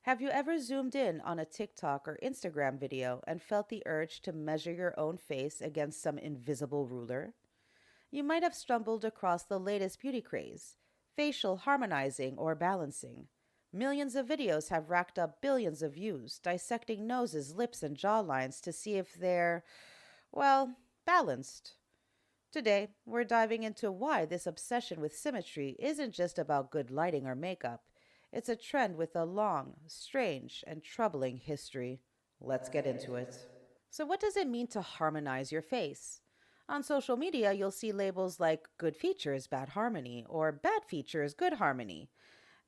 Have you ever zoomed in on a TikTok or Instagram video and felt the urge to measure your own face against some invisible ruler? You might have stumbled across the latest beauty craze, facial harmonizing or balancing. Millions of videos have racked up billions of views, dissecting noses, lips, and jawlines to see if they're, well, balanced. Today, we're diving into why this obsession with symmetry isn't just about good lighting or makeup. It's a trend with a long, strange, and troubling history. Let's get into it. So, what does it mean to harmonize your face? On social media, you'll see labels like good features, bad harmony, or bad features, good harmony.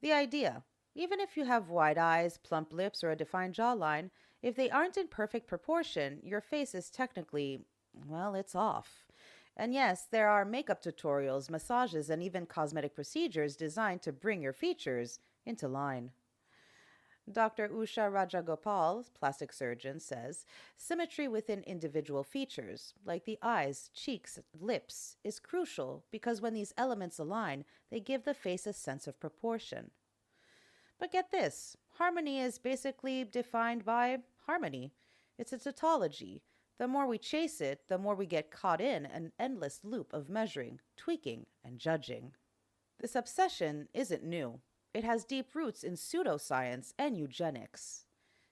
The idea, even if you have wide eyes, plump lips, or a defined jawline, if they aren't in perfect proportion, your face is technically, well, it's off. And yes, there are makeup tutorials, massages, and even cosmetic procedures designed to bring your features into line. Dr. Usha Rajagopal, plastic surgeon, says symmetry within individual features, like the eyes, cheeks, lips, is crucial because when these elements align, they give the face a sense of proportion. But get this, harmony is basically defined by harmony. It's a tautology. The more we chase it, the more we get caught in an endless loop of measuring, tweaking, and judging. This obsession isn't new. It has deep roots in pseudoscience and eugenics.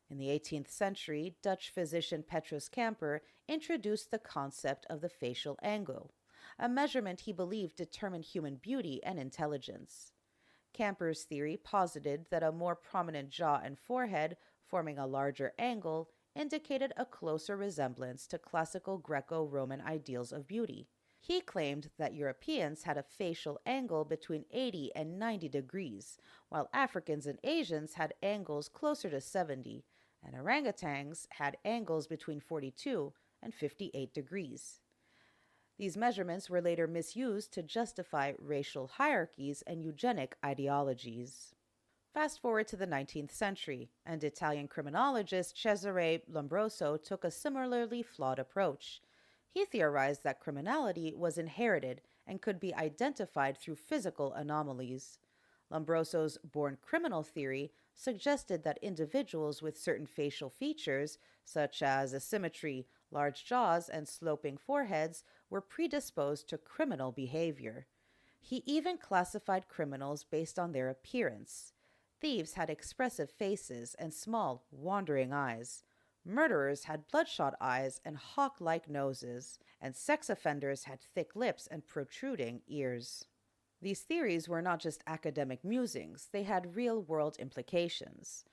In the 18th century, Dutch physician Petrus Camper introduced the concept of the facial angle, a measurement he believed determined human beauty and intelligence. Camper's theory posited that a more prominent jaw and forehead, forming a larger angle, indicated a closer resemblance to classical Greco Roman ideals of beauty. He claimed that Europeans had a facial angle between 80 and 90 degrees, while Africans and Asians had angles closer to 70, and orangutans had angles between 42 and 58 degrees. These measurements were later misused to justify racial hierarchies and eugenic ideologies. Fast forward to the 19th century, and Italian criminologist Cesare Lombroso took a similarly flawed approach. He theorized that criminality was inherited and could be identified through physical anomalies. Lombroso's born criminal theory suggested that individuals with certain facial features, such as asymmetry, large jaws, and sloping foreheads, were predisposed to criminal behavior. He even classified criminals based on their appearance. Thieves had expressive faces and small, wandering eyes. Murderers had bloodshot eyes and hawk like noses, and sex offenders had thick lips and protruding ears. These theories were not just academic musings, they had real world implications.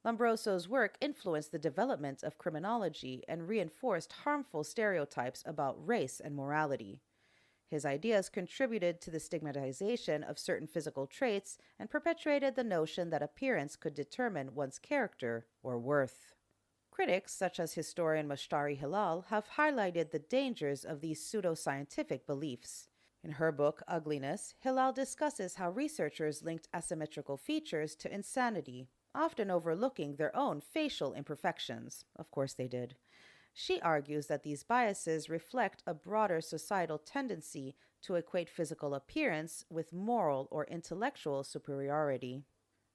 Lombroso's work influenced the development of criminology and reinforced harmful stereotypes about race and morality. His ideas contributed to the stigmatization of certain physical traits and perpetuated the notion that appearance could determine one's character or worth. Critics, such as historian Moshtari Hilal, have highlighted the dangers of these pseudoscientific beliefs. In her book, Ugliness, Hilal discusses how researchers linked asymmetrical features to insanity, often overlooking their own facial imperfections. Of course they did. She argues that these biases reflect a broader societal tendency to equate physical appearance with moral or intellectual superiority.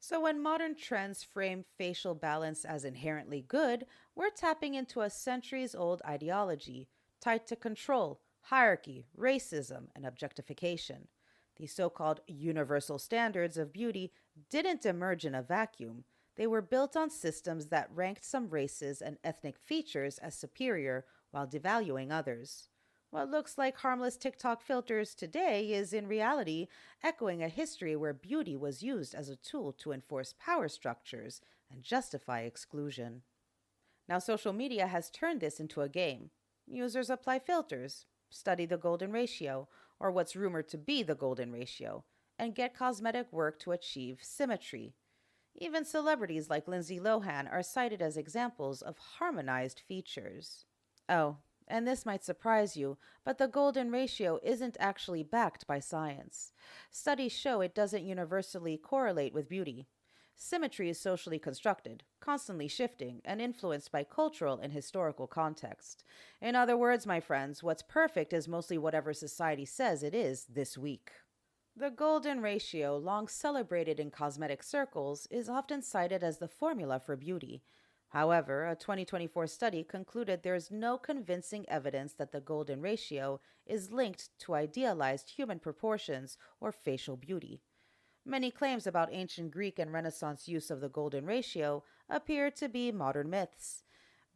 So, when modern trends frame facial balance as inherently good, we're tapping into a centuries old ideology tied to control, hierarchy, racism, and objectification. These so called universal standards of beauty didn't emerge in a vacuum. They were built on systems that ranked some races and ethnic features as superior while devaluing others. What looks like harmless TikTok filters today is in reality echoing a history where beauty was used as a tool to enforce power structures and justify exclusion. Now, social media has turned this into a game. Users apply filters, study the golden ratio, or what's rumored to be the golden ratio, and get cosmetic work to achieve symmetry. Even celebrities like Lindsay Lohan are cited as examples of harmonized features. Oh, and this might surprise you, but the golden ratio isn't actually backed by science. Studies show it doesn't universally correlate with beauty. Symmetry is socially constructed, constantly shifting, and influenced by cultural and historical context. In other words, my friends, what's perfect is mostly whatever society says it is this week. The golden ratio, long celebrated in cosmetic circles, is often cited as the formula for beauty. However, a 2024 study concluded there is no convincing evidence that the golden ratio is linked to idealized human proportions or facial beauty. Many claims about ancient Greek and Renaissance use of the golden ratio appear to be modern myths.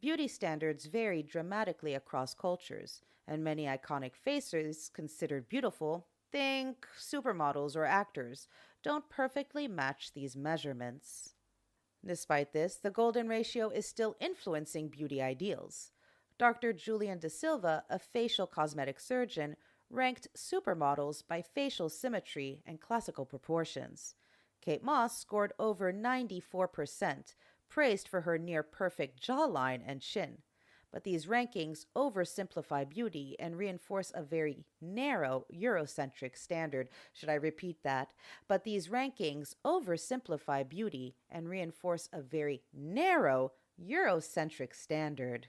Beauty standards vary dramatically across cultures, and many iconic faces considered beautiful, think supermodels or actors, don't perfectly match these measurements. Despite this, the golden ratio is still influencing beauty ideals. Dr. Julian De Silva, a facial cosmetic surgeon, ranked supermodels by facial symmetry and classical proportions. Kate Moss scored over 94%, praised for her near perfect jawline and chin. But these rankings oversimplify beauty and reinforce a very narrow Eurocentric standard. Should I repeat that? But these rankings oversimplify beauty and reinforce a very narrow Eurocentric standard.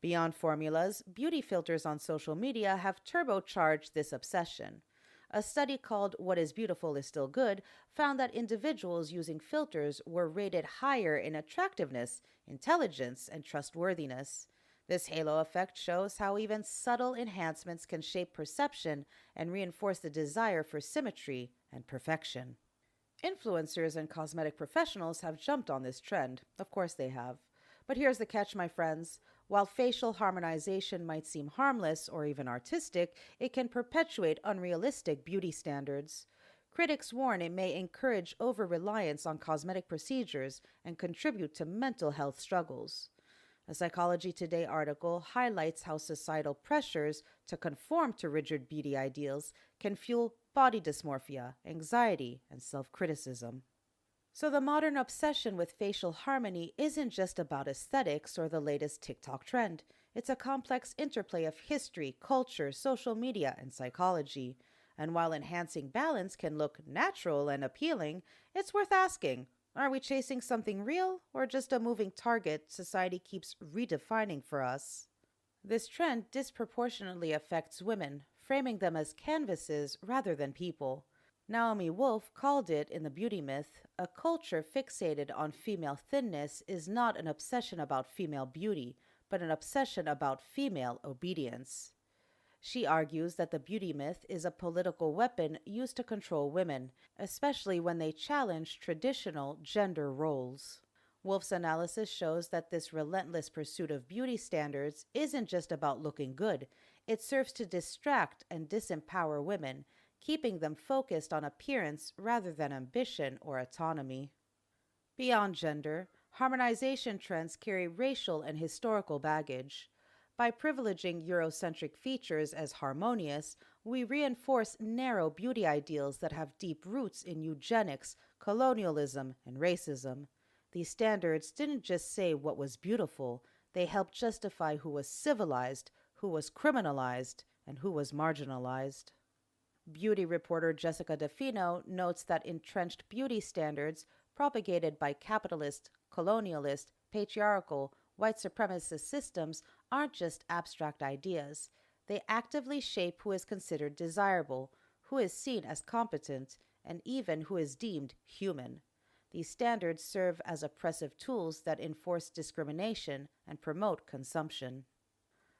Beyond formulas, beauty filters on social media have turbocharged this obsession. A study called What is Beautiful is Still Good found that individuals using filters were rated higher in attractiveness, intelligence, and trustworthiness. This halo effect shows how even subtle enhancements can shape perception and reinforce the desire for symmetry and perfection. Influencers and cosmetic professionals have jumped on this trend. Of course they have. But here's the catch, my friends. While facial harmonization might seem harmless or even artistic, it can perpetuate unrealistic beauty standards. Critics warn it may encourage over reliance on cosmetic procedures and contribute to mental health struggles. A Psychology Today article highlights how societal pressures to conform to rigid beauty ideals can fuel body dysmorphia, anxiety, and self criticism. So, the modern obsession with facial harmony isn't just about aesthetics or the latest TikTok trend. It's a complex interplay of history, culture, social media, and psychology. And while enhancing balance can look natural and appealing, it's worth asking, are we chasing something real or just a moving target society keeps redefining for us? This trend disproportionately affects women, framing them as canvases rather than people. Naomi Wolf called it, in The Beauty Myth, a culture fixated on female thinness is not an obsession about female beauty, but an obsession about female obedience. She argues that the beauty myth is a political weapon used to control women, especially when they challenge traditional gender roles. Wolf's analysis shows that this relentless pursuit of beauty standards isn't just about looking good, it serves to distract and disempower women, keeping them focused on appearance rather than ambition or autonomy. Beyond gender, harmonization trends carry racial and historical baggage. By privileging Eurocentric features as harmonious, we reinforce narrow beauty ideals that have deep roots in eugenics, colonialism, and racism. These standards didn't just say what was beautiful, they helped justify who was civilized, who was criminalized, and who was marginalized. Beauty reporter Jessica DeFino notes that entrenched beauty standards propagated by capitalist, colonialist, patriarchal, white supremacist systems aren't just abstract ideas. They actively shape who is considered desirable, who is seen as competent, and even who is deemed human. These standards serve as oppressive tools that enforce discrimination and promote consumption.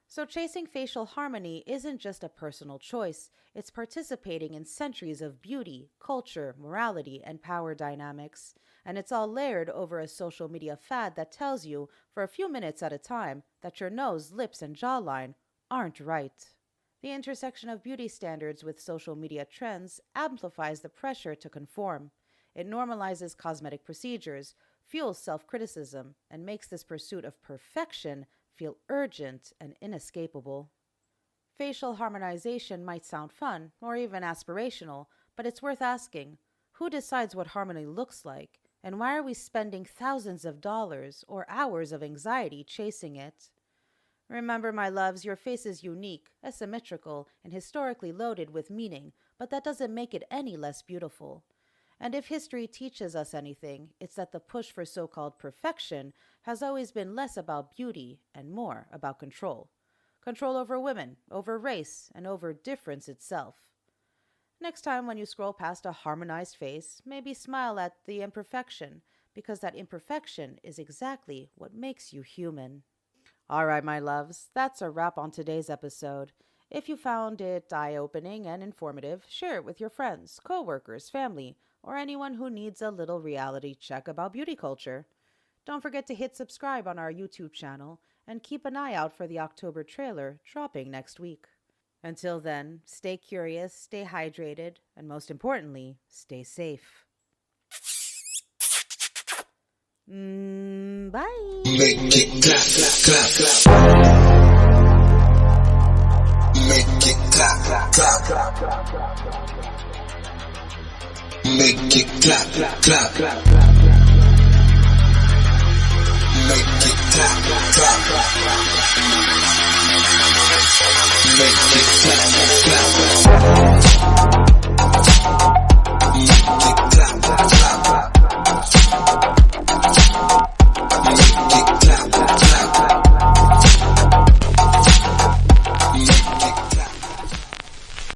So, chasing facial harmony isn't just a personal choice, it's participating in centuries of beauty, culture, morality, and power dynamics. And it's all layered over a social media fad that tells you, for a few minutes at a time, that your nose, lips, and jawline aren't right. The intersection of beauty standards with social media trends amplifies the pressure to conform. It normalizes cosmetic procedures, fuels self criticism, and makes this pursuit of perfection feel urgent and inescapable. Facial harmonization might sound fun or even aspirational, but it's worth asking, who decides what harmony looks like, and why are we spending thousands of dollars or hours of anxiety chasing it? Remember, my loves, your face is unique, asymmetrical, and historically loaded with meaning, but that doesn't make it any less beautiful. And if history teaches us anything, it's that the push for so-called perfection has always been less about beauty and more about control. Control over women, over race, and over difference itself. Next time when you scroll past a harmonized face, maybe smile at the imperfection, because that imperfection is exactly what makes you human. All right, my loves, that's a wrap on today's episode. If you found it eye-opening and informative, share it with your friends, coworkers, family, or anyone who needs a little reality check about beauty culture. Don't forget to hit subscribe on our YouTube channel and keep an eye out for the October trailer dropping next week. Until then, stay curious, stay hydrated, and most importantly, stay safe. Bye. Make it clap, clap, clap, clap. Make it clap, clap, clap. Make it clap, clap, clap.